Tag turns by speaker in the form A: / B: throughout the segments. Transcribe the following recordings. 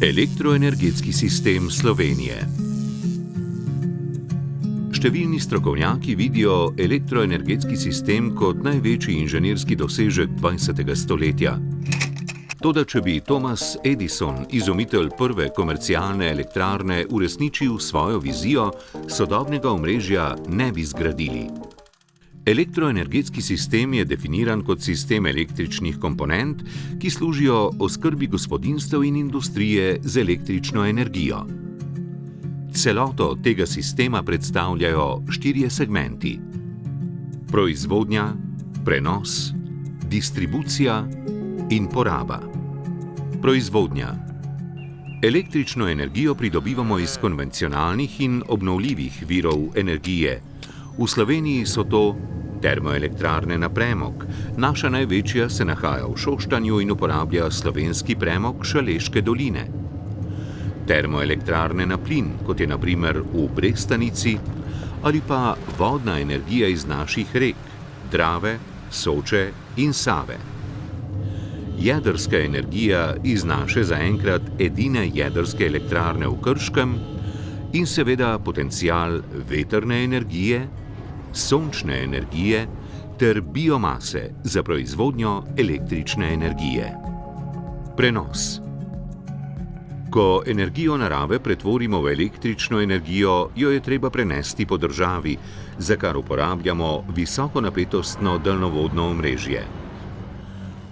A: Elektroenergetski sistem Slovenije. Številni strokovnjaki vidijo elektroenergetski sistem kot največji inženirski dosežek 20. stoletja. Toda če bi Thomas Edison, izumitelj prve komercialne elektrarne, uresničil svojo vizijo, sodobnega omrežja ne bi zgradili. Elektroenergetski sistem je definiran kot sistem električnih komponent, ki služijo oskrbi gospodinjstev in industrije z električno energijo. Celoto tega sistema predstavljajo 4 segmenti: proizvodnja, prenos, distribucija in poraba. Proizvodnja. Električno energijo pridobivamo iz konvencionalnih in obnovljivih virov energije. V Sloveniji so to termoelektrarne na premog. Naša največja se nahaja v Šoštanju in uporablja slovenski premog Šaleške doline. Termoelektrarne na plin, kot je na primer v Brestanici, ali pa vodna energija iz naših rek Drave, Soče in Save. Jedrska energija iz naše zaenkrat edine jedrske elektrarne v Krškem in seveda potencial vetrne energije, sončne energije ter biomase za proizvodnjo električne energije. Prenos. Ko energijo narave pretvorimo v električno energijo, jo je treba prenesti po državi, za kar uporabljamo visokonapetostno daljnovodno omrežje.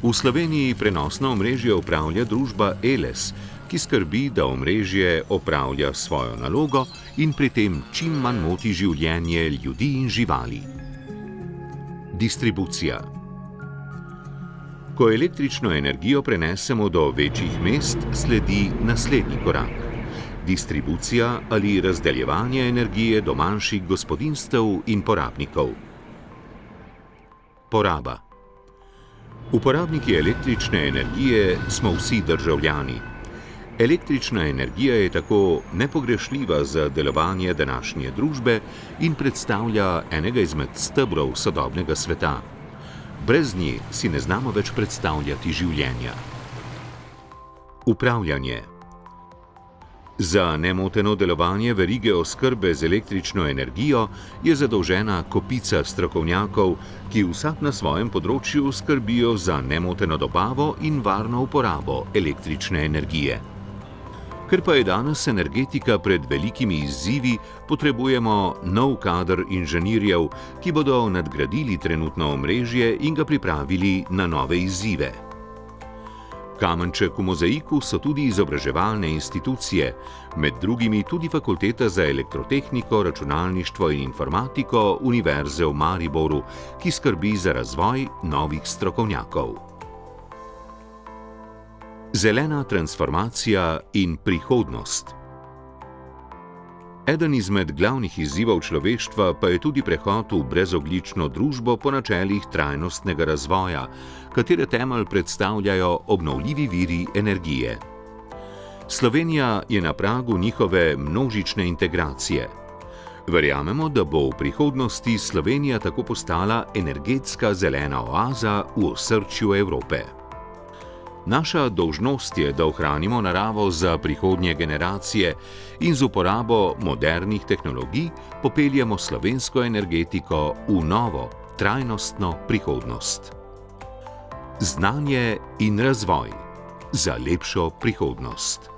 A: V Sloveniji prenosno omrežje upravlja družba Eles, ki skrbi, da omrežje opravlja svojo nalogo in pri tem čim manj moti življenje ljudi in živali. Distribucija. Ko električno energijo prenesemo do večjih mest, sledi naslednji korak: distribucija ali razdeljevanje energije do manjših gospodinjstev in porabnikov. Poraba. Uporabniki električne energije smo vsi državljani. Električna energija je tako nepogrešljiva za delovanje današnje družbe in predstavlja enega izmed stebrov sodobnega sveta. Brez nje si ne znamo več predstavljati življenja. Upravljanje. Za nemoteno delovanje verige oskrbe z električno energijo je zadolžena kopica strokovnjakov, ki vsak na svojem področju skrbijo za nemoteno dobavo in varno uporabo električne energije. Ker pa je danes energetika pred velikimi izzivi, potrebujemo nov kader inženirjev, ki bodo nadgradili trenutno omrežje in ga pripravili na nove izzive. Kamenček v mozaiku so tudi izobraževalne institucije, med drugimi tudi Fakulteta za elektrotehniko, računalništvo in informatiko Univerze v Mariboru, ki skrbi za razvoj novih strokovnjakov. Zelena transformacija in prihodnost. Eden izmed glavnih izzivov človeštva pa je tudi prehod v brezogljično družbo po načelih trajnostnega razvoja, katere temelj predstavljajo obnovljivi viri energije. Slovenija je na pragu njihove množične integracije. Verjamemo, da bo v prihodnosti Slovenija tako postala energetska zelena oaza v osrčju Evrope. Naša dolžnost je, da ohranimo naravo za prihodnje generacije in z uporabo modernih tehnologij popeljemo slovensko energetiko v novo, trajnostno prihodnost. Znanje in razvoj za lepšo prihodnost.